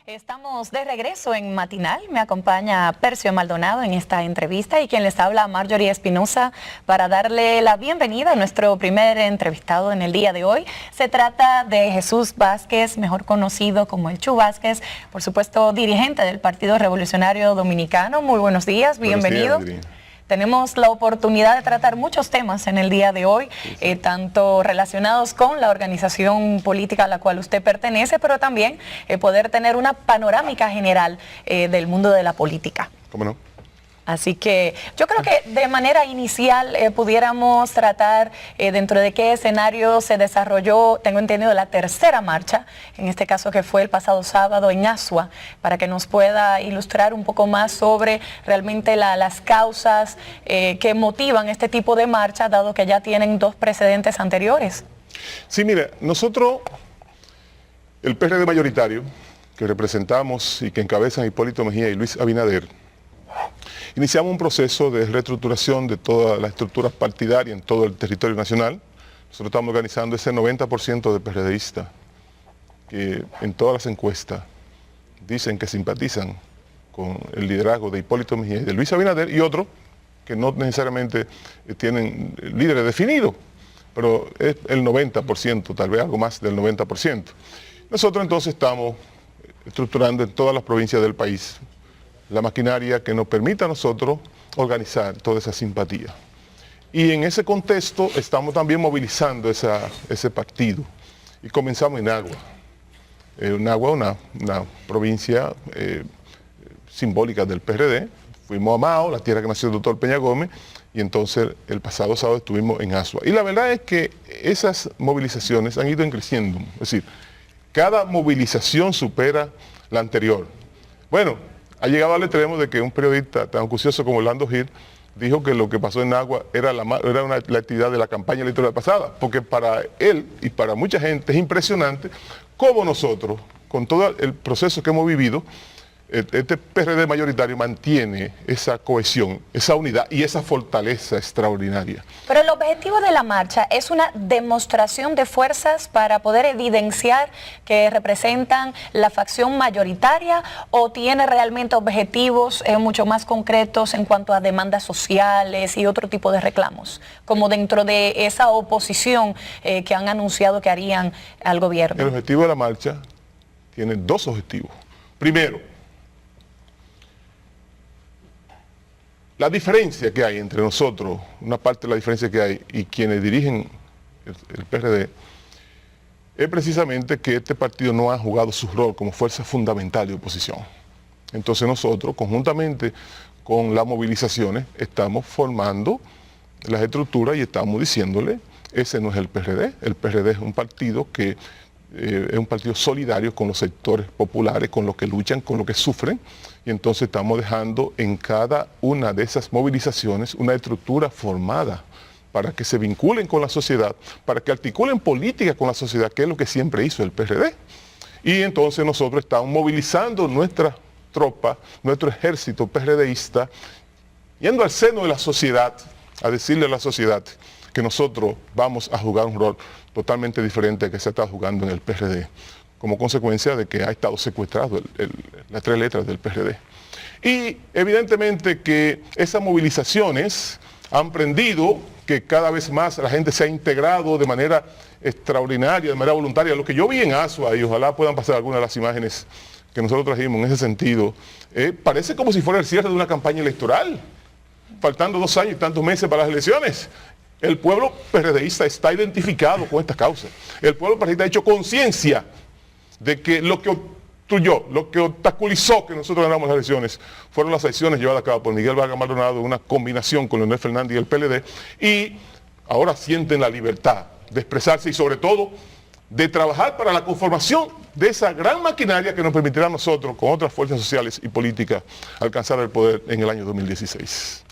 Estamos de regreso en Matinal. Me acompaña Percio Maldonado en esta entrevista y quien les habla, Marjorie Espinosa, para darle la bienvenida a nuestro primer entrevistado en el día de hoy. Se trata de Jesús Vázquez, mejor conocido como el Chu Vázquez, por supuesto dirigente del Partido Revolucionario Dominicano. Muy buenos días, bienvenido. Buenos días, tenemos la oportunidad de tratar muchos temas en el día de hoy, tanto relacionados con la organización política a la cual usted pertenece, pero también poder tener una panorámica general del mundo de la política. ¿Cómo no? Así que yo creo que de manera inicial pudiéramos tratar dentro de qué escenario se desarrolló, tengo entendido, la tercera marcha, en este caso que fue el pasado sábado en Asua, para que nos pueda ilustrar un poco más sobre realmente las causas que motivan este tipo de marcha, dado que ya tienen dos precedentes anteriores. Sí, mira, nosotros, el PRD mayoritario, que representamos y que encabezan Hipólito Mejía y Luis Abinader, iniciamos un proceso de reestructuración de todas las estructuras partidarias en todo el territorio nacional. Nosotros estamos organizando ese 90% de PRDistas que en todas las encuestas dicen que simpatizan con el liderazgo de Hipólito Mejía y de Luis Abinader, y otros que no necesariamente tienen líderes definidos, pero es el 90%, tal vez algo más del 90%. Nosotros entonces estamos estructurando en todas las provincias del país la maquinaria que nos permita a nosotros organizar toda esa simpatía. Y en ese contexto estamos también movilizando ese partido. Y comenzamos en Agua. Una provincia simbólica del PRD. Fuimos a Mao, la tierra que nació el doctor Peña Gómez, y entonces el pasado sábado estuvimos en Asua. Y la verdad es que esas movilizaciones han ido creciendo. Es decir, cada movilización supera la anterior. Bueno, ha llegado al extremo de que un periodista tan acucioso como Orlando Gil dijo que lo que pasó en Agua era la actividad de la campaña electoral pasada, porque para él y para mucha gente es impresionante cómo nosotros, con todo el proceso que hemos vivido, este PRD mayoritario mantiene esa cohesión, esa unidad y esa fortaleza extraordinaria. Pero el objetivo de la marcha es una demostración de fuerzas para poder evidenciar que representan la facción mayoritaria, ¿o tiene realmente objetivos mucho más concretos en cuanto a demandas sociales y otro tipo de reclamos, como dentro de esa oposición que han anunciado que harían al gobierno? El objetivo de la marcha tiene dos objetivos. Primero, la diferencia que hay entre nosotros, una parte de la diferencia que hay y quienes dirigen el PRD, es precisamente que este partido no ha jugado su rol como fuerza fundamental de oposición. Entonces nosotros, conjuntamente con las movilizaciones, estamos formando las estructuras y estamos diciéndole, ese no es el PRD es un partido que es un partido solidario con los sectores populares, con los que luchan, con los que sufren, y entonces estamos dejando en cada una de esas movilizaciones una estructura formada para que se vinculen con la sociedad, para que articulen política con la sociedad, que es lo que siempre hizo el PRD. Y entonces nosotros estamos movilizando nuestra tropa, nuestro ejército PRDista, yendo al seno de la sociedad, a decirle a la sociedad que nosotros vamos a jugar un rol totalmente diferente al que se está jugando en el PRD, como consecuencia de que ha estado secuestrado las tres letras del PRD. Y evidentemente que esas movilizaciones han prendido que cada vez más la gente se ha integrado de manera extraordinaria, de manera voluntaria. Lo que yo vi en Asua, y ojalá puedan pasar algunas de las imágenes que nosotros trajimos en ese sentido, parece como si fuera el cierre de una campaña electoral, faltando 2 años y tantos meses para las elecciones. El pueblo PRDista está identificado con esta causa. El pueblo PRDista ha hecho conciencia de que lo que obstruyó, lo que obstaculizó que nosotros ganáramos las elecciones, fueron las acciones llevadas a cabo por Miguel Vargas Maldonado, una combinación con Leonel Fernández y el PLD, y ahora sienten la libertad de expresarse y sobre todo de trabajar para la conformación de esa gran maquinaria que nos permitirá a nosotros, con otras fuerzas sociales y políticas, alcanzar el poder en el año 2016.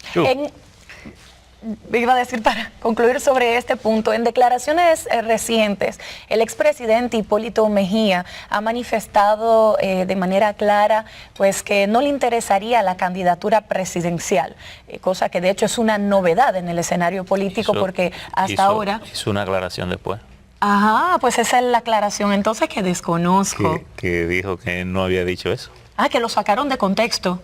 Iba a decir, para concluir sobre este punto, en declaraciones recientes, el expresidente Hipólito Mejía ha manifestado de manera clara pues que no le interesaría la candidatura presidencial, cosa que de hecho es una novedad en el escenario político, porque hasta ahora... Hizo una aclaración después. Ajá, pues esa es la aclaración entonces que desconozco. Que dijo que no había dicho eso. Ah, que lo sacaron de contexto.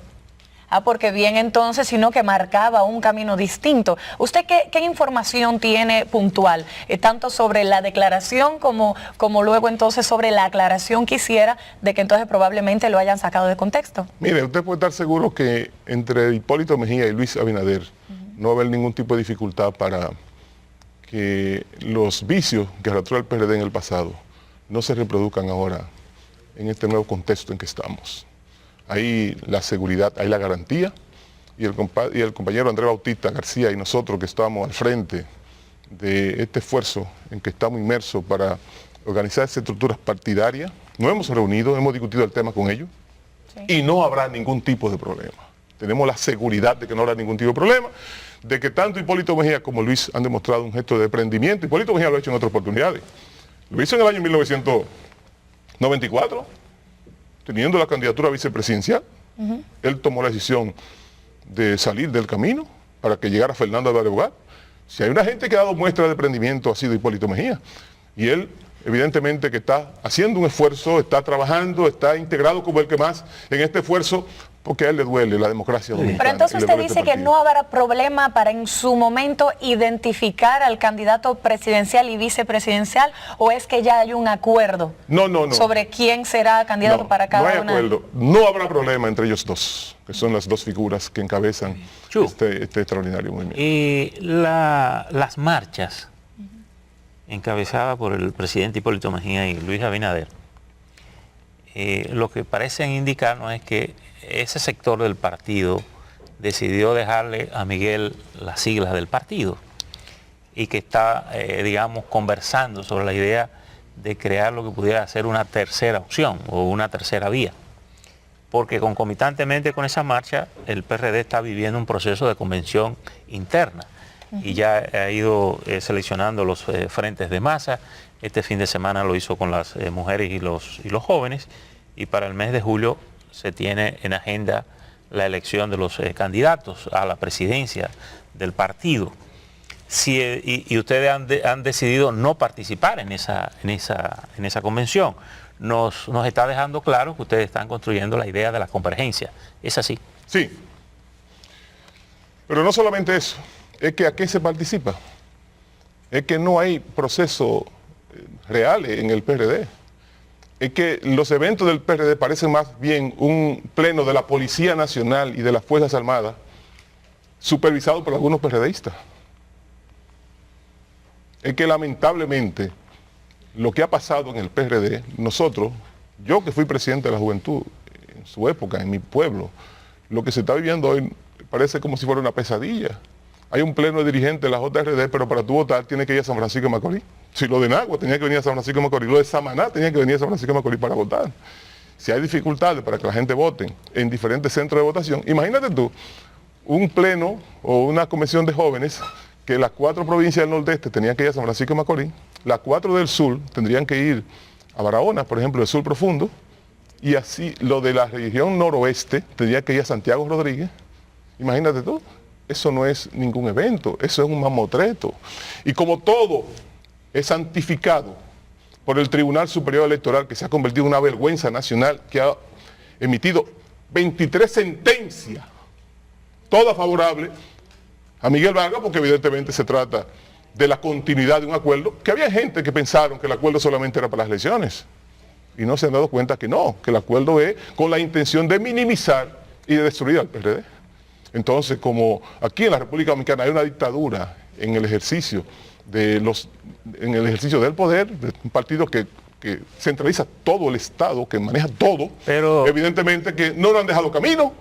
Ah, porque bien entonces, sino que marcaba un camino distinto. ¿Usted qué información tiene puntual? Tanto sobre la declaración como luego entonces sobre la aclaración que hiciera de que entonces probablemente lo hayan sacado de contexto. Mire, usted puede estar seguro que entre Hipólito Mejía y Luis Abinader no va a haber ningún tipo de dificultad para que los vicios que arrastró el PRD en el pasado no se reproduzcan ahora en este nuevo contexto en que estamos. Hay la seguridad, hay la garantía, y el compañero Andrés Bautista García y nosotros que estamos al frente de este esfuerzo en que estamos inmersos para organizar esas estructuras partidarias, nos hemos reunido, hemos discutido el tema con ellos, y no habrá ningún tipo de problema. Tenemos la seguridad de que no habrá ningún tipo de problema, de que tanto Hipólito Mejía como Luis han demostrado un gesto de emprendimiento. Hipólito Mejía lo ha hecho en otras oportunidades. Lo hizo en el año 1994, teniendo la candidatura vicepresidencial. Él tomó la decisión de salir del camino para que llegara Fernando Álvarez Bogar. Si hay una gente que ha dado muestra de emprendimiento ha sido Hipólito Mejía. Y él, evidentemente, que está haciendo un esfuerzo, está trabajando, está integrado como el que más en este esfuerzo, porque a él le duele la democracia dominicana. Pero entonces usted dice que no habrá problema para en su momento identificar al candidato presidencial y vicepresidencial, ¿o es que ya hay un acuerdo sobre quién será candidato para cada una? No hay acuerdo, no habrá problema entre ellos dos, que son las dos figuras que encabezan este extraordinario movimiento. Y las marchas encabezadas por el presidente Hipólito Mejía y Luis Abinader, lo que parecen indicarnos es que ese sector del partido decidió dejarle a Miguel las siglas del partido y que está, digamos, conversando sobre la idea de crear lo que pudiera ser una tercera opción o una tercera vía. Porque concomitantemente con esa marcha, el PRD está viviendo un proceso de convención interna y ya ha ido seleccionando los frentes de masa. Este fin de semana lo hizo con las mujeres y los jóvenes, y para el mes de julio se tiene en agenda la elección de los candidatos a la presidencia del partido. Y ustedes han decidido no participar en esa convención. Nos está dejando claro que ustedes están construyendo la idea de la convergencia. ¿Es así? Sí. Pero no solamente eso, es que aquí se participa. Es que no hay procesos reales en el PRD. Es que los eventos del PRD parecen más bien un pleno de la Policía Nacional y de las Fuerzas Armadas, supervisado por algunos PRDistas. Es que lamentablemente lo que ha pasado en el PRD, nosotros, yo que fui presidente de la juventud en su época, en mi pueblo, lo que se está viviendo hoy parece como si fuera una pesadilla. Hay un pleno de dirigentes de la JRD, pero para tú votar tienes que ir a San Francisco de Macorís. Si lo de Nagua tenía que venir a San Francisco de Macorís, lo de Samaná tenía que venir a San Francisco de Macorís para votar. Si hay dificultades para que la gente vote en diferentes centros de votación, imagínate tú, un pleno o una convención de jóvenes que las 4 provincias del Nordeste tenían que ir a San Francisco de Macorís, las 4 del sur tendrían que ir a Barahona, por ejemplo, del sur profundo, y así lo de la región noroeste tendría que ir a Santiago Rodríguez. Imagínate tú, eso no es ningún evento, eso es un mamotreto. Y como todo es santificado por el Tribunal Superior Electoral, que se ha convertido en una vergüenza nacional, que ha emitido 23 sentencias, todas favorables a Miguel Vargas, porque evidentemente se trata de la continuidad de un acuerdo, que había gente que pensaron que el acuerdo solamente era para las elecciones, y no se han dado cuenta que no, que el acuerdo es con la intención de minimizar y de destruir al PRD. Entonces, como aquí en la República Dominicana hay una dictadura en el ejercicio del poder, de un partido que centraliza todo el Estado, que maneja todo, pero evidentemente que no nos han dejado camino.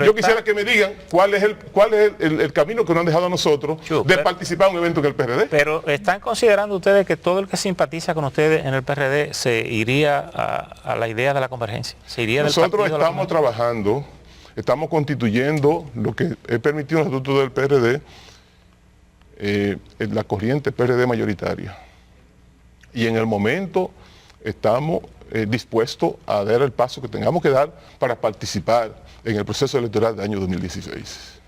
Yo quisiera que me digan cuál es el camino que nos han dejado a nosotros participar en un evento en el PRD. Pero ¿están considerando ustedes que todo el que simpatiza con ustedes en el PRD se iría a la idea de la convergencia? ¿Se iría Nosotros estamos trabajando, estamos constituyendo lo que he permitido en el estatuto del PRD, la corriente PRD mayoritaria. Y en el momento estamos dispuestos a dar el paso que tengamos que dar para participar en el proceso electoral del año 2016.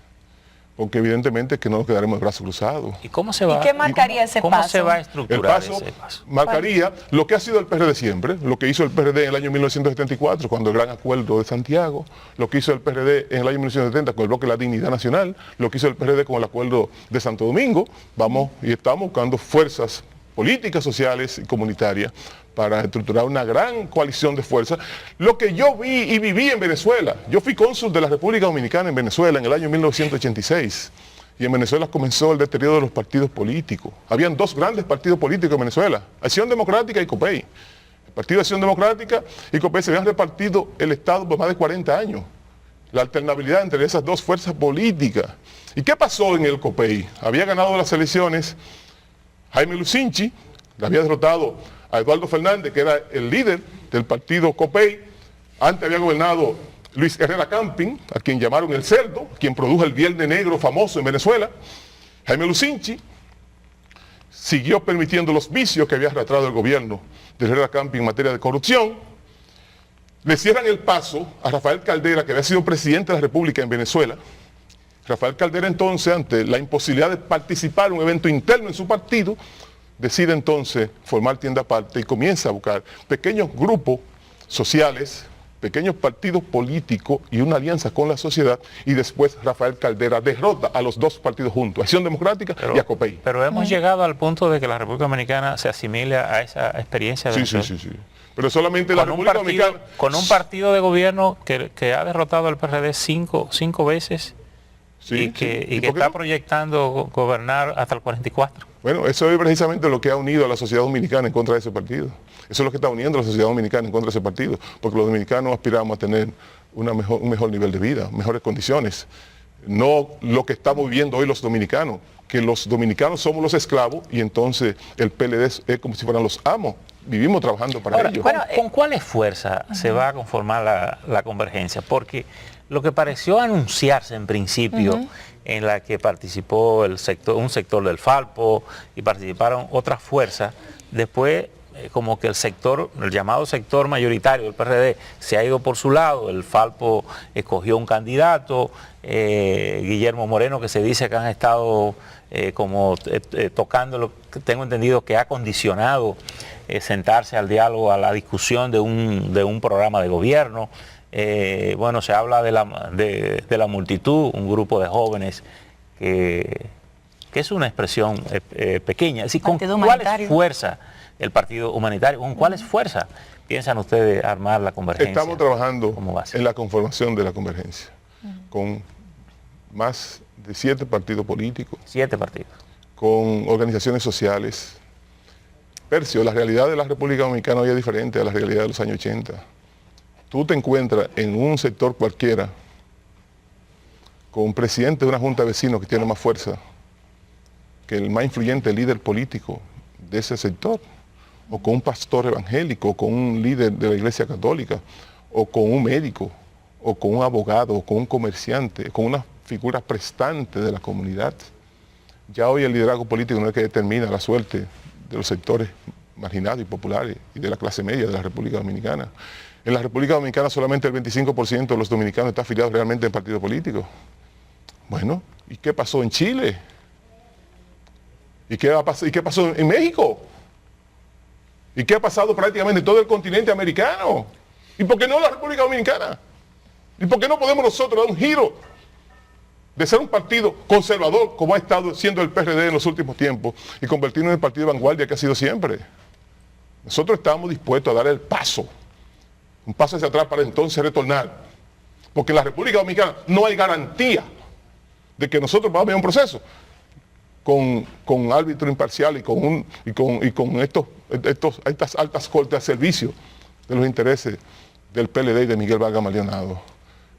porque evidentemente que no nos quedaremos de brazos cruzados. ¿Y cómo se va? ¿Y qué marcaría ese ¿Cómo paso? se va a El estructurar paso ese paso? marcaría lo que ha sido el PRD siempre, lo que hizo el PRD en el año 1974, cuando el Gran Acuerdo de Santiago, lo que hizo el PRD en el año 1970 con el bloque de la Dignidad Nacional, lo que hizo el PRD con el Acuerdo de Santo Domingo. Vamos y estamos buscando fuerzas políticas, sociales y comunitarias para estructurar una gran coalición de fuerzas. Lo que yo vi y viví en Venezuela, yo fui cónsul de la República Dominicana en Venezuela en el año 1986. Y en Venezuela comenzó el deterioro de los partidos políticos. Habían dos grandes partidos políticos en Venezuela, Acción Democrática y COPEI. El Partido de Acción Democrática y COPEI se habían repartido el Estado por más de 40 años. La alternabilidad entre esas dos fuerzas políticas. ¿Y qué pasó en el COPEI? Había ganado las elecciones Jaime Lucinchi, le había derrotado a Eduardo Fernández, que era el líder del partido COPEI. Antes había gobernado Luis Herrera Camping, a quien llamaron el Cerdo, quien produjo el Viernes Negro famoso en Venezuela. Jaime Lucinchi siguió permitiendo los vicios que había arrastrado el gobierno de Herrera Camping en materia de corrupción. Le cierran el paso a Rafael Caldera, que había sido presidente de la República en Venezuela. Rafael Caldera entonces, ante la imposibilidad de participar en un evento interno en su partido, decide entonces formar tienda aparte y comienza a buscar pequeños grupos sociales, pequeños partidos políticos y una alianza con la sociedad, y después Rafael Caldera derrota a los dos partidos juntos, Acción Democrática y a COPEI. Pero hemos llegado al punto de que la República Dominicana se asimile a esa experiencia de Sí. Venezuela. Pero solamente la República Dominicana... Con un partido de gobierno que ha derrotado al PRD cinco veces y que está proyectando gobernar hasta el 44. Bueno, eso es precisamente lo que ha unido a la sociedad dominicana en contra de ese partido. Eso es lo que está uniendo a la sociedad dominicana en contra de ese partido, porque los dominicanos aspiramos a tener un mejor nivel de vida, mejores condiciones. No lo que estamos viviendo hoy los dominicanos, que los dominicanos somos los esclavos y entonces el PLD es como si fueran los amos. Vivimos trabajando para Ahora, ellos. ¿con cuáles fuerzas se va a conformar la convergencia? Porque lo que pareció anunciarse en principio, en la que participó un sector del Falpo y participaron otras fuerzas, después como que el llamado sector mayoritario del PRD se ha ido por su lado. El Falpo escogió un candidato, Guillermo Moreno, que se dice que han estado tocando, lo que tengo entendido que ha condicionado sentarse al diálogo, a la discusión de un programa de gobierno. Bueno, se habla de la multitud, un grupo de jóvenes que es una expresión pequeña. Es decir, ¿con cuáles fuerzas el Partido Humanitario, con cuáles fuerzas piensan ustedes armar la convergencia? Estamos trabajando en la conformación de la convergencia, con más de 7 partidos políticos. 7 partidos. Con organizaciones sociales. Percio, la realidad de la República Dominicana hoy es diferente a la realidad de los años 80. Tú te encuentras en un sector cualquiera con un presidente de una junta de vecinos que tiene más fuerza que el más influyente líder político de ese sector, o con un pastor evangélico, o con un líder de la Iglesia Católica, o con un médico, o con un abogado, o con un comerciante, con una figura prestante de la comunidad. Ya hoy el liderazgo político no es que determina la suerte de los sectores marginados y populares y de la clase media de la República Dominicana. En la República Dominicana solamente el 25% de los dominicanos está afiliado realmente en partidos políticos. Bueno, ¿y qué pasó en Chile? ¿Y qué pasó en México? ¿Y qué ha pasado prácticamente en todo el continente americano? ¿Y por qué no la República Dominicana? ¿Y por qué no podemos nosotros dar un giro de ser un partido conservador como ha estado siendo el PRD en los últimos tiempos y convertirnos en el partido de vanguardia que ha sido siempre? Nosotros estamos dispuestos a dar el paso, un paso hacia atrás para entonces retornar, porque en la República Dominicana no hay garantía de que nosotros vamos a ver un proceso con árbitro imparcial y con estas altas cortes al servicio de los intereses del PLD y de Miguel Vargas Maldonado.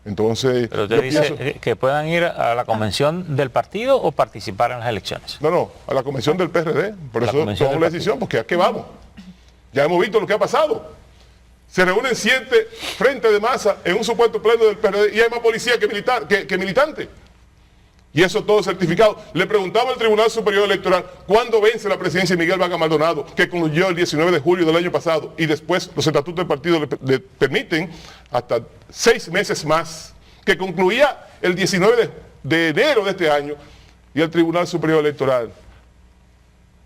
Entonces, pero usted dice que puedan ir a la convención del partido o participar en las elecciones. No, a la convención del PRD. Por eso tomamos la decisión, porque ¿a qué vamos? Ya hemos visto lo que ha pasado. Se reúnen 7 frentes de masa en un supuesto pleno del PRD y hay más policía que militante. Y eso todo certificado. Le preguntaba al Tribunal Superior Electoral cuándo vence la presidencia de Miguel Vargas Maldonado, que concluyó el 19 de julio del año pasado, y después los estatutos del partido le permiten hasta 6 meses más, que concluía el 19 de enero de este año, y el Tribunal Superior Electoral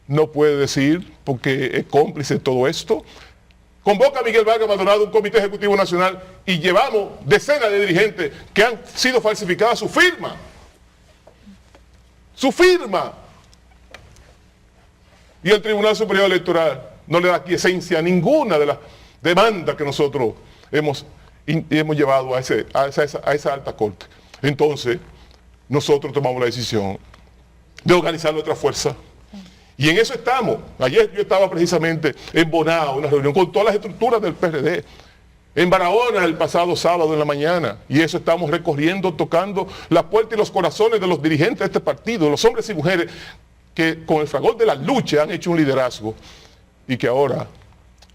no puede decir, porque es cómplice de todo esto. Convoca a Miguel Vargas Maldonado, un comité ejecutivo nacional, y llevamos decenas de dirigentes que han sido falsificadas su firma. Su firma. Y el Tribunal Superior Electoral no le da quiesencia a ninguna de las demandas que nosotros hemos llevado a esa alta corte. Entonces, nosotros tomamos la decisión de organizar nuestra fuerza. Y en eso estamos. Ayer yo estaba precisamente en Bonao, una reunión con todas las estructuras del PRD, en Barahona el pasado sábado en la mañana, y eso estamos recorriendo, tocando la puerta y los corazones de los dirigentes de este partido, los hombres y mujeres que con el fragor de la lucha han hecho un liderazgo y que ahora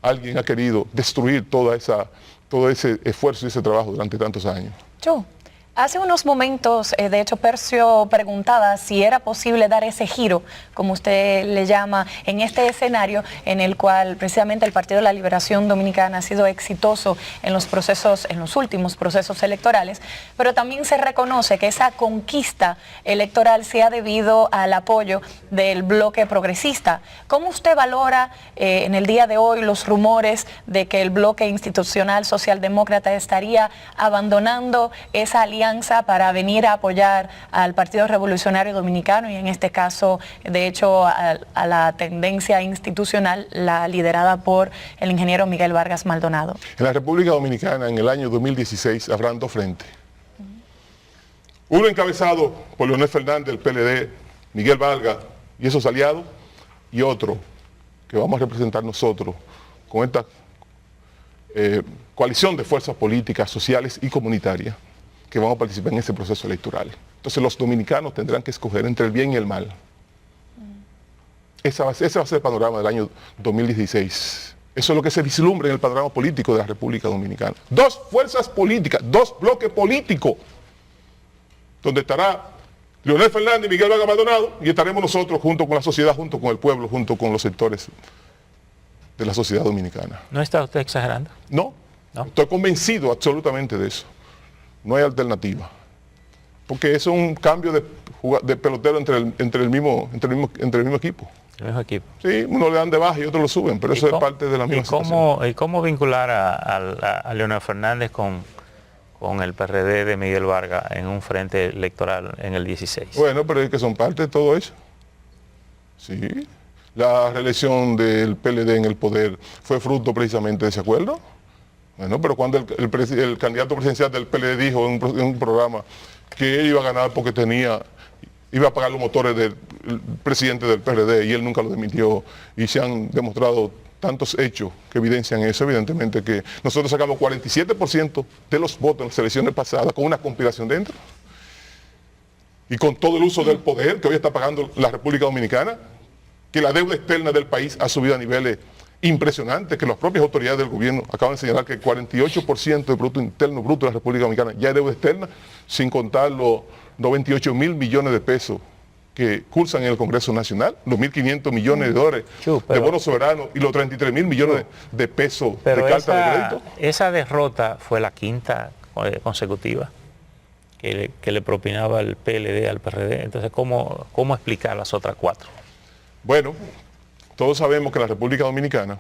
alguien ha querido destruir todo ese esfuerzo y ese trabajo durante tantos años. Hace unos momentos, de hecho, Percio preguntaba si era posible dar ese giro, como usted le llama, en este escenario en el cual precisamente el Partido de la Liberación Dominicana ha sido exitoso en los procesos, en los últimos procesos electorales, pero también se reconoce que esa conquista electoral se ha debido al apoyo del bloque progresista. ¿Cómo usted valora en el día de hoy los rumores de que el bloque institucional socialdemócrata estaría abandonando esa alianza para venir a apoyar al Partido Revolucionario Dominicano y en este caso, de hecho, a la tendencia institucional, la liderada por el ingeniero Miguel Vargas Maldonado? En la República Dominicana, en el año 2016, habrán dos frentes. Uno encabezado por Leonel Fernández, del PLD, Miguel Vargas y esos aliados, y otro que vamos a representar nosotros con esta coalición de fuerzas políticas, sociales y comunitarias que vamos a participar en ese proceso electoral. Entonces los dominicanos tendrán que escoger entre el bien y el mal. Ese va a ser el panorama del año 2016. Eso es lo que se vislumbra en el panorama político de la República Dominicana. Dos fuerzas políticas, dos bloques políticos, donde estará Leonel Fernández y Miguel Vargas Maldonado, y estaremos nosotros junto con la sociedad, junto con el pueblo, junto con los sectores de la sociedad dominicana. ¿No está usted exagerando? No. Estoy convencido absolutamente de eso. No hay alternativa. Porque eso es un cambio de pelotero entre el mismo equipo. El mismo equipo. Sí, uno le dan de baja y otros lo suben, pero eso es parte de la misma situación. ¿Y cómo vincular a Leonel Fernández con el PRD de Miguel Vargas en un frente electoral en el 16? Bueno, pero es que son parte de todo eso. Sí. La reelección del PLD en el poder fue fruto precisamente de ese acuerdo. Bueno, pero cuando el candidato presidencial del PLD dijo en un programa que él iba a ganar porque iba a pagar los motores del presidente del PRD, y él nunca lo demitió, y se han demostrado tantos hechos que evidencian eso. Evidentemente que nosotros sacamos 47% de los votos en las elecciones pasadas con una conspiración dentro, y con todo el uso del poder que hoy está pagando la República Dominicana, que la deuda externa del país ha subido a niveles impresionante, que las propias autoridades del gobierno acaban de señalar que el 48% del Producto Interno Bruto de la República Dominicana ya es deuda externa, sin contar los 98.000 millones de pesos que cursan en el Congreso Nacional, los 1.500 millones de dólares de bonos soberanos y los 33.000 millones de pesos de carta de crédito. Esa derrota fue la quinta consecutiva que le propinaba el PLD al PRD. Entonces, ¿cómo explicar las otras cuatro? Bueno, todos sabemos que en la República Dominicana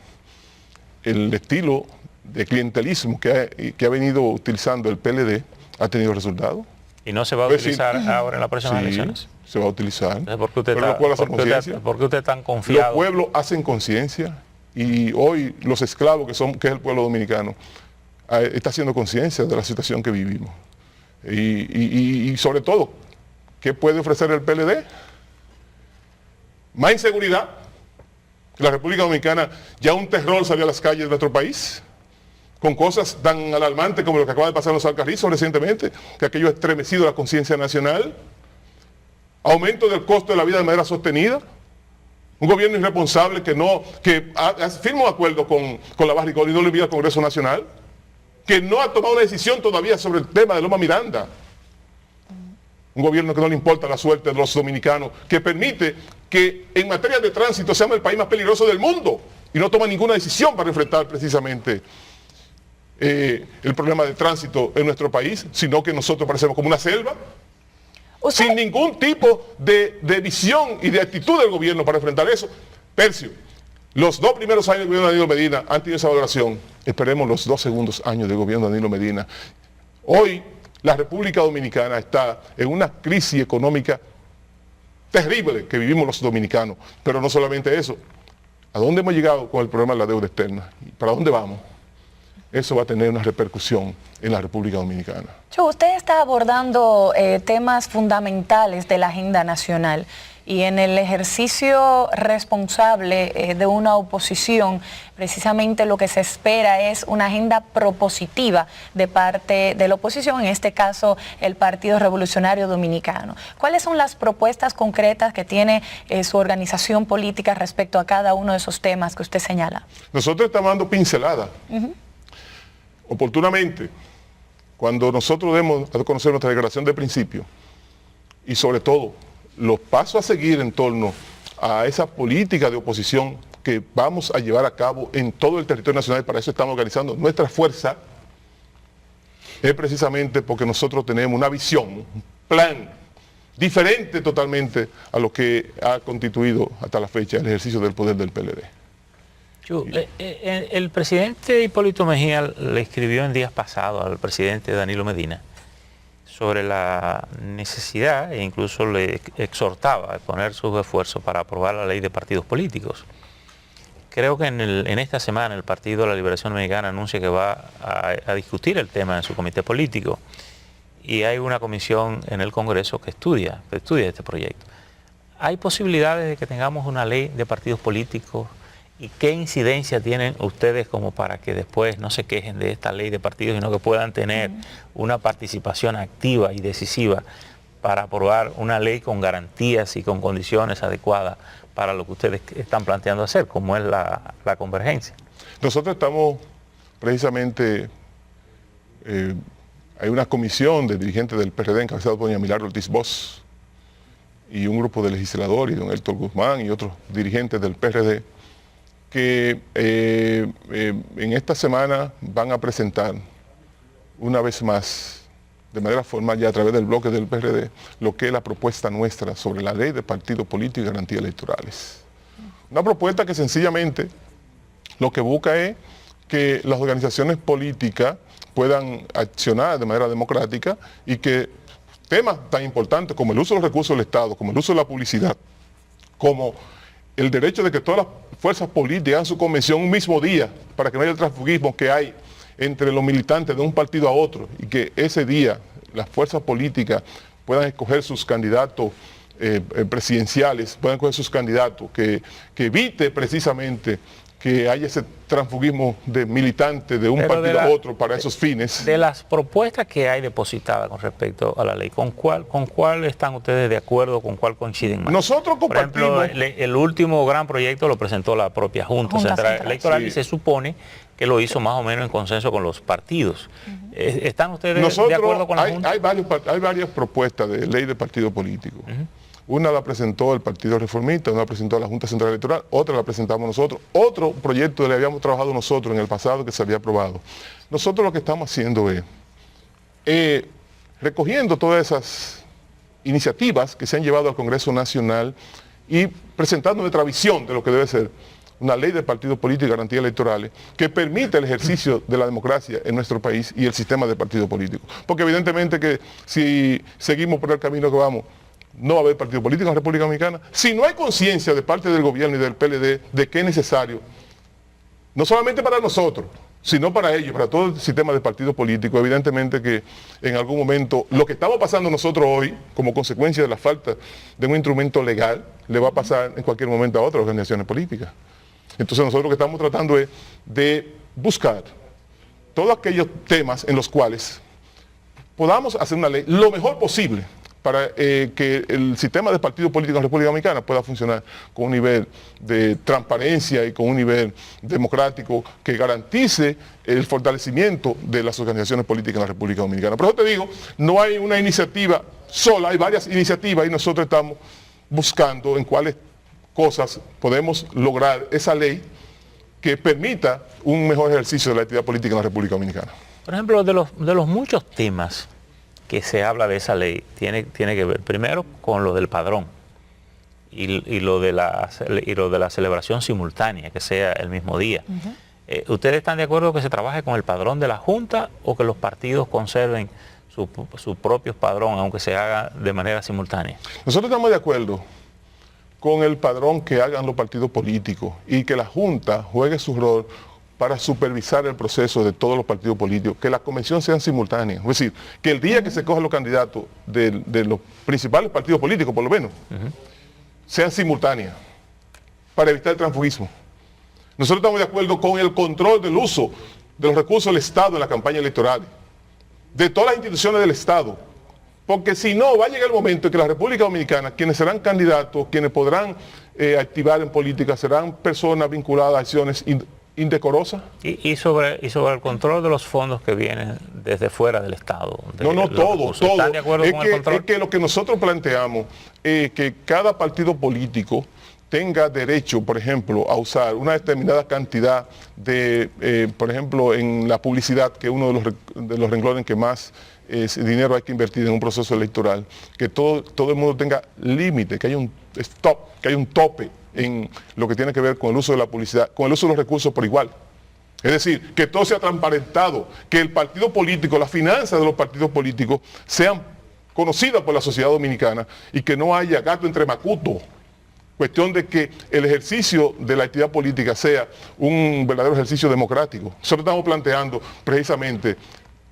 el estilo de clientelismo que ha venido utilizando el PLD ha tenido resultados. ¿Y no se va a utilizar ahora en las próximas elecciones? Se va a utilizar. Entonces, ¿por qué usted es tan confiado? Los pueblos hacen conciencia, y hoy los esclavos que es el pueblo dominicano está haciendo conciencia de la situación que vivimos. Y sobre todo, ¿qué puede ofrecer el PLD? Más inseguridad. La República Dominicana, ya un terror salió a las calles de nuestro país, con cosas tan alarmantes como lo que acaba de pasar en los Alcarrizos recientemente, que aquello ha estremecido la conciencia nacional. Aumento del costo de la vida de manera sostenida. Un gobierno irresponsable que firma un acuerdo con la Barricola y no lo envía al Congreso Nacional, que no ha tomado una decisión todavía sobre el tema de Loma Miranda. Un gobierno que no le importa la suerte de los dominicanos, que permite que en materia de tránsito seamos el país más peligroso del mundo y no toma ninguna decisión para enfrentar precisamente el problema de tránsito en nuestro país, sino que nosotros parecemos como una selva. sin ningún tipo de visión y de actitud del gobierno para enfrentar eso. Tercio, los 2 primeros años del gobierno de Danilo Medina han tenido esa valoración. Esperemos los 2 segundos años del gobierno de Danilo Medina. Hoy la República Dominicana está en una crisis económica terrible que vivimos los dominicanos, pero no solamente eso. ¿A dónde hemos llegado con el problema de la deuda externa? ¿Para dónde vamos? Eso va a tener una repercusión en la República Dominicana. Usted está abordando temas fundamentales de la agenda nacional y en el ejercicio responsable de una oposición, precisamente lo que se espera es una agenda propositiva de parte de la oposición, en este caso el Partido Revolucionario Dominicano. ¿Cuáles son las propuestas concretas que tiene su organización política respecto a cada uno de esos temas que usted señala? Nosotros estamos dando pinceladas. Oportunamente, cuando nosotros demos a conocer nuestra declaración de principio y sobre todo los pasos a seguir en torno a esa política de oposición que vamos a llevar a cabo en todo el territorio nacional, para eso estamos organizando nuestra fuerza, es precisamente porque nosotros tenemos una visión, un plan diferente totalmente a lo que ha constituido hasta la fecha el ejercicio del poder del PLD. El presidente Hipólito Mejía le escribió en días pasados al presidente Danilo Medina sobre la necesidad, e incluso le exhortaba a poner sus esfuerzos para aprobar la ley de partidos políticos. Creo que en esta semana el Partido de la Liberación Dominicana anuncia que va a discutir el tema en su comité político y hay una comisión en el Congreso que estudia este proyecto. ¿Hay posibilidades de que tengamos una ley de partidos políticos? ¿Y qué incidencia tienen ustedes como para que después no se quejen de esta ley de partidos, sino que puedan tener una participación activa y decisiva para aprobar una ley con garantías y con condiciones adecuadas para lo que ustedes están planteando hacer, como es la convergencia? Nosotros estamos precisamente, hay una comisión de dirigentes del PRD encabezada por doña Milagro Ortiz Bosch y un grupo de legisladores, don Héctor Guzmán y otros dirigentes del PRD, que en esta semana van a presentar una vez más, de manera formal ya a través del bloque del PRD, lo que es la propuesta nuestra sobre la ley de partidos políticos y garantías electorales. Una propuesta que sencillamente lo que busca es que las organizaciones políticas puedan accionar de manera democrática y que temas tan importantes como el uso de los recursos del Estado, como el uso de la publicidad, como el derecho de que todas las fuerzas políticas hagan su convención un mismo día para que no haya el transfugismo que hay entre los militantes de un partido a otro y que ese día las fuerzas políticas puedan escoger sus candidatos presidenciales, puedan escoger sus candidatos, que evite precisamente que haya ese transfugismo de militantes de un partido a otro para esos fines. De las propuestas que hay depositadas con respecto a la ley, ¿con cuál están ustedes de acuerdo, con cuál coinciden más? Nosotros compartimos... Por ejemplo, el último gran proyecto lo presentó la propia Junta Central Electoral, sí, y se supone que lo hizo más o menos en consenso con los partidos. ¿Están ustedes de acuerdo con la Junta? Hay varias propuestas de ley de partido político. Una la presentó el Partido Reformista, una la presentó la Junta Central Electoral, otra la presentamos nosotros. Otro proyecto le habíamos trabajado nosotros en el pasado que se había aprobado. Nosotros lo que estamos haciendo es recogiendo todas esas iniciativas que se han llevado al Congreso Nacional y presentando nuestra visión de lo que debe ser una ley de partidos políticos y garantías electorales que permita el ejercicio de la democracia en nuestro país y el sistema de partidos políticos. Porque evidentemente que si seguimos por el camino que vamos, no va a haber partido político en la República Dominicana. Si no hay conciencia de parte del gobierno y del PLD de que es necesario, no solamente para nosotros, sino para ellos, para todo el sistema de partidos políticos, evidentemente que en algún momento lo que estamos pasando nosotros hoy, como consecuencia de la falta de un instrumento legal, le va a pasar en cualquier momento a otras organizaciones políticas. Entonces nosotros lo que estamos tratando es de buscar todos aquellos temas en los cuales podamos hacer una ley lo mejor posible para que el sistema de partidos políticos en la República Dominicana pueda funcionar con un nivel de transparencia y con un nivel democrático que garantice el fortalecimiento de las organizaciones políticas en la República Dominicana. Por eso te digo, no hay una iniciativa sola, hay varias iniciativas y nosotros estamos buscando en cuáles cosas podemos lograr esa ley que permita un mejor ejercicio de la actividad política en la República Dominicana. Por ejemplo, de los muchos temas que se habla de esa ley tiene que ver primero con lo del padrón y lo de la celebración simultánea, que sea el mismo día. ¿Ustedes están de acuerdo que se trabaje con el padrón de la Junta o que los partidos conserven su propio padrón, aunque se haga de manera simultánea? Nosotros estamos de acuerdo con el padrón que hagan los partidos políticos y que la Junta juegue su rol para supervisar el proceso de todos los partidos políticos, que las convenciones sean simultáneas. Es decir, que el día que se cojan los candidatos de los principales partidos políticos, por lo menos, sean simultáneas, para evitar el transfugismo. Nosotros estamos de acuerdo con el control del uso de los recursos del Estado en la campaña electoral, de todas las instituciones del Estado, porque si no, va a llegar el momento en que la República Dominicana, quienes serán candidatos, quienes podrán activar en política, serán personas vinculadas a acciones indecorosas. Y sobre el control de los fondos que vienen desde fuera del Estado. No, todo. ¿Están de acuerdo con el control? Es que lo que nosotros planteamos es que cada partido político tenga derecho, por ejemplo, a usar una determinada cantidad de, por ejemplo, en la publicidad, que es uno de los renglones que más dinero hay que invertir en un proceso electoral, que todo el mundo tenga límite, que haya un stop, que haya un tope en lo que tiene que ver con el uso de la publicidad, con el uso de los recursos por igual. Es decir, que todo sea transparentado, que el partido político, las finanzas de los partidos políticos sean conocidas por la sociedad dominicana y que no haya gato entre macuto. Cuestión de que el ejercicio de la actividad política sea un verdadero ejercicio democrático. Nosotros estamos planteando precisamente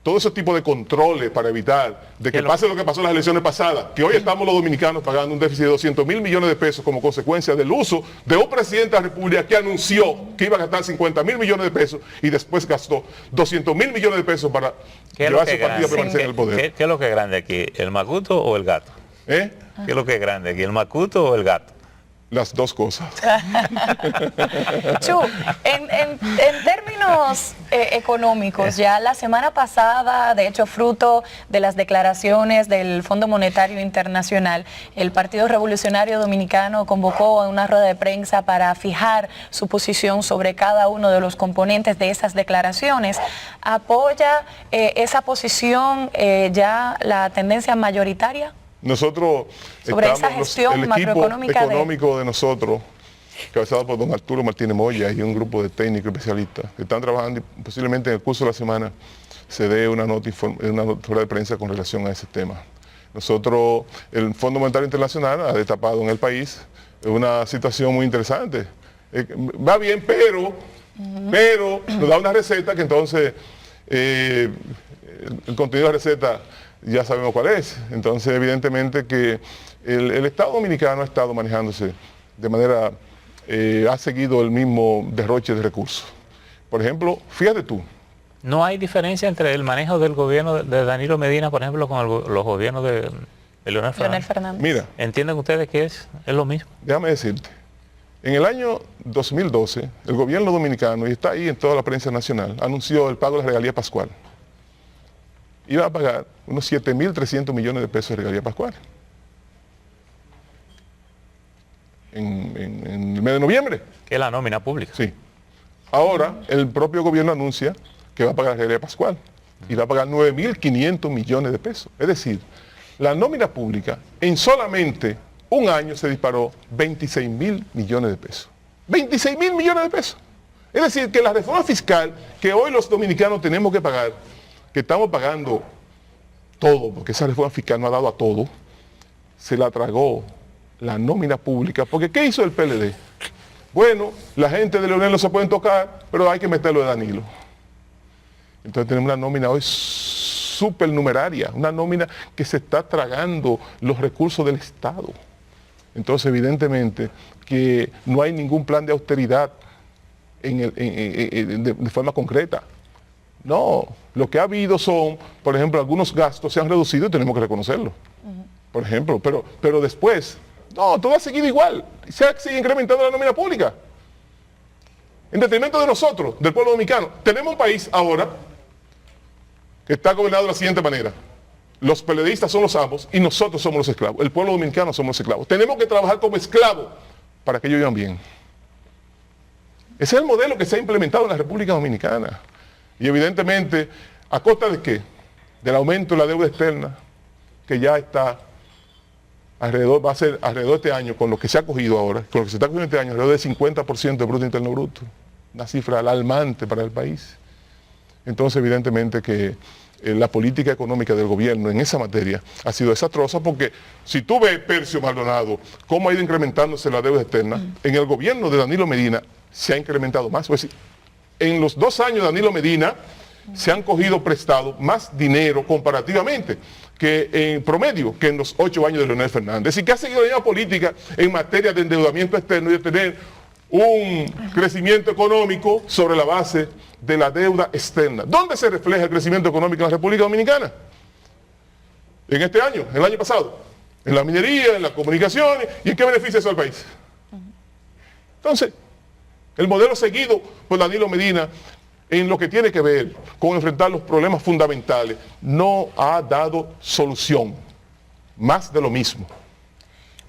todo ese tipo de controles para evitar de que pase lo que pasó en las elecciones pasadas, que hoy estamos los dominicanos pagando un déficit de 200.000 millones de pesos como consecuencia del uso de un presidente de la República que anunció que iba a gastar 50.000 millones de pesos y después gastó 200.000 millones de pesos para llevar su partido a permanecer en el poder. ¿Qué es lo que es grande aquí? ¿El macuto o el gato? ¿Qué es lo que es grande aquí? ¿El macuto o el gato? Las dos cosas. Chu, en términos económicos, ya la semana pasada, de hecho fruto de las declaraciones del Fondo Monetario Internacional, el Partido Revolucionario Dominicano convocó a una rueda de prensa para fijar su posición sobre cada uno de los componentes de esas declaraciones. ¿Apoya esa posición ya la tendencia mayoritaria? Nosotros sobre estamos, esa gestión el equipo macroeconómica económico de nosotros, cabezado por don Arturo Martínez Moya y un grupo de técnicos especialistas que están trabajando y posiblemente en el curso de la semana se dé una nota de prensa con relación a ese tema. Nosotros, el Fondo Monetario Internacional ha destapado en el país una situación muy interesante. Va bien, pero nos da una receta que entonces el contenido de la receta ya sabemos cuál es. Entonces, evidentemente que el Estado dominicano ha estado manejándose de manera, ha seguido el mismo derroche de recursos. Por ejemplo, fíjate tú. ¿No hay diferencia entre el manejo del gobierno de Danilo Medina, por ejemplo, con los gobiernos de Leonel Fernández? Mira. ¿Entienden ustedes que es lo mismo? Déjame decirte. En el año 2012, el gobierno dominicano, y está ahí en toda la prensa nacional, anunció el pago de la regalía pascual. Iba a pagar unos 7.300 millones de pesos de regalía pascual. En el mes de noviembre. Que es la nómina pública. Sí. Ahora, el propio gobierno anuncia que va a pagar la regalía pascual. Y va a pagar 9.500 millones de pesos. Es decir, la nómina pública en solamente un año se disparó 26.000 millones de pesos. 26.000 millones de pesos. Es decir, que la reforma fiscal que hoy los dominicanos tenemos que pagar, que estamos pagando todo, porque esa reforma fiscal no ha dado a todo, se la tragó la nómina pública. Porque ¿qué hizo el PLD? Bueno, la gente de Leonel no se pueden tocar, pero hay que meterlo de Danilo. Entonces tenemos una nómina hoy supernumeraria, una nómina que se está tragando los recursos del Estado. Entonces, evidentemente, que no hay ningún plan de austeridad de forma concreta. No, lo que ha habido son, por ejemplo, algunos gastos se han reducido y tenemos que reconocerlo. Por ejemplo, pero después, no, todo ha seguido igual. Se sigue incrementando la nómina pública. En detrimento de nosotros, del pueblo dominicano. Tenemos un país ahora que está gobernado de la siguiente manera. Los PLDistas son los amos y nosotros somos los esclavos. El pueblo dominicano somos los esclavos. Tenemos que trabajar como esclavos para que ellos vivan bien. Ese es el modelo que se ha implementado en la República Dominicana. Y evidentemente, ¿a costa de qué? Del aumento de la deuda externa, que ya está alrededor, va a ser alrededor de este año, con lo que se ha cogido ahora, con lo que se está cogiendo este año, alrededor del 50% del Producto Interno Bruto. Una cifra alarmante para el país. Entonces, evidentemente que la política económica del gobierno en esa materia ha sido desastrosa, porque si tú ves, Percio Maldonado, cómo ha ido incrementándose la deuda externa, en el gobierno de Danilo Medina se ha incrementado más. Es decir, en los 2 años de Danilo Medina se han cogido prestado más dinero comparativamente que en promedio que en los 8 años de Leonel Fernández. Es decir, que ha seguido la misma política en materia de endeudamiento externo y de tener un crecimiento económico sobre la base de la deuda externa. ¿Dónde se refleja el crecimiento económico en la República Dominicana? En este año, el año pasado. En la minería, en las comunicaciones. ¿Y en qué beneficia eso al país? Entonces, el modelo seguido por Danilo Medina en lo que tiene que ver con enfrentar los problemas fundamentales no ha dado solución. Más de lo mismo.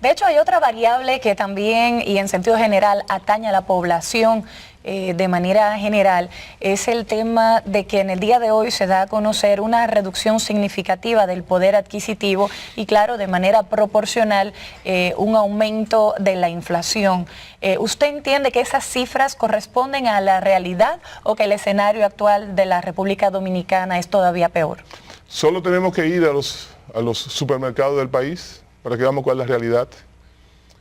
De hecho, hay otra variable que también, y en sentido general, atañe a la población de manera general, es el tema de que en el día de hoy se da a conocer una reducción significativa del poder adquisitivo y, claro, de manera proporcional, un aumento de la inflación. ¿Usted entiende que esas cifras corresponden a la realidad o que el escenario actual de la República Dominicana es todavía peor? Solo tenemos que ir a los supermercados del país para que veamos cuál es la realidad.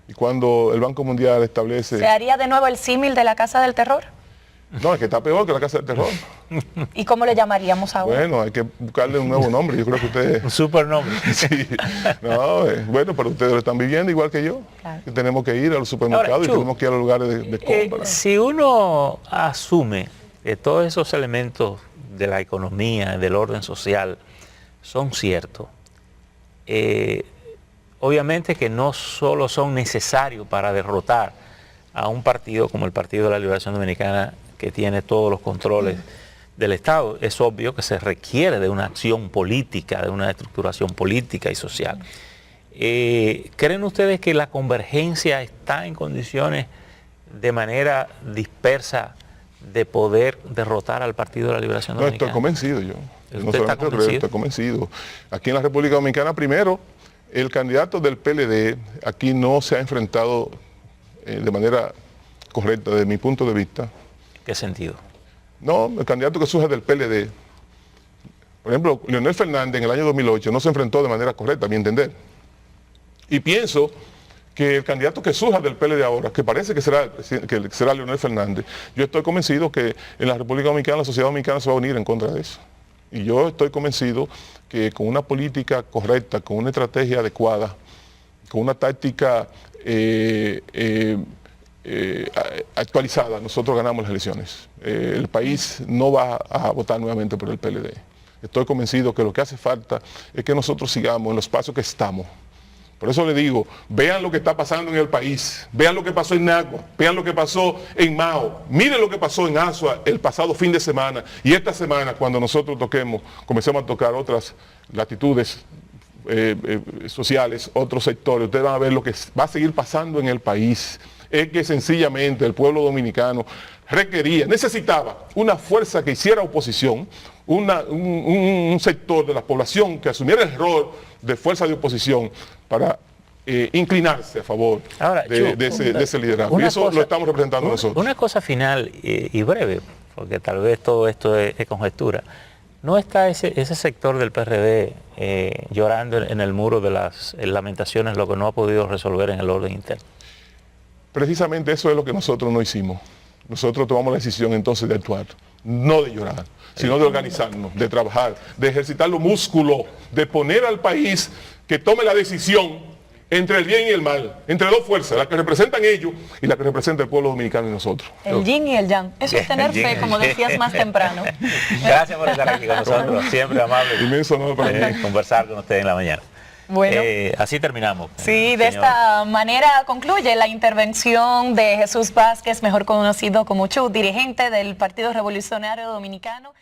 Y cuando el Banco Mundial establece... ¿Se haría de nuevo el símil de la Casa del Terror? No, es que está peor que la Casa del Terror. ¿Y cómo le llamaríamos ahora? Bueno, hay que buscarle un nuevo nombre. Yo creo que ustedes... Un supernombre. Sí. No, bueno, pero ustedes lo están viviendo igual que yo. Claro. Que tenemos que ir a los supermercados. Ahora, y tenemos que ir a los lugares de compra. Si uno asume que todos esos elementos de la economía, del orden social, son ciertos, obviamente que no solo son necesarios para derrotar a un partido como el Partido de la Liberación Dominicana, que tiene todos los controles del Estado. Es obvio que se requiere de una acción política, de una estructuración política y social. ¿Creen ustedes que la convergencia está en condiciones de manera dispersa de poder derrotar al Partido de la Liberación No, Dominicana? estoy convencido yo. ¿Usted está convencido? Estoy convencido. Aquí en la República Dominicana, primero, el candidato del PLD aquí no se ha enfrentado de manera correcta, desde mi punto de vista. ¿Qué sentido? No, el candidato que surge del PLD, por ejemplo, Leonel Fernández en el año 2008 no se enfrentó de manera correcta, a mi entender. Y pienso que el candidato que surja del PLD ahora, que parece que será Leonel Fernández, yo estoy convencido que en la República Dominicana, la sociedad dominicana se va a unir en contra de eso. Y yo estoy convencido que con una política correcta, con una estrategia adecuada, con una táctica actualizada, nosotros ganamos las elecciones. El país no va a votar nuevamente por el PLD. Estoy convencido que lo que hace falta es que nosotros sigamos en los pasos que estamos. Por eso le digo, vean lo que está pasando en el país, vean lo que pasó en Nagua, vean lo que pasó en Mao, miren lo que pasó en Azua el pasado fin de semana y esta semana cuando nosotros comencemos a tocar otras latitudes sociales, otros sectores, ustedes van a ver lo que va a seguir pasando en el país. Es que sencillamente el pueblo dominicano necesitaba una fuerza que hiciera oposición, un sector de la población que asumiera el rol de fuerza de oposición para inclinarse a favor de ese liderazgo. Y eso lo estamos representando nosotros. Una cosa final y breve, porque tal vez todo esto es conjetura. ¿No está ese sector del PRD llorando en el muro de las lamentaciones lo que no ha podido resolver en el orden interno? Precisamente eso es lo que nosotros no hicimos. Nosotros tomamos la decisión entonces de actuar, no de llorar, sino de organizarnos, de trabajar, de ejercitar los músculos, de poner al país que tome la decisión entre el bien y el mal, entre dos fuerzas, la que representan ellos y la que representa el pueblo dominicano y nosotros. El yin y el yang. Eso es tener fe, como decías más temprano. Gracias por estar aquí con nosotros, siempre amable. Inmenso honor para mí. Conversar con usted en la mañana. Bueno, así terminamos. Sí, de esta manera concluye la intervención de Jesús Vázquez, mejor conocido como Chu, dirigente del Partido Revolucionario Dominicano.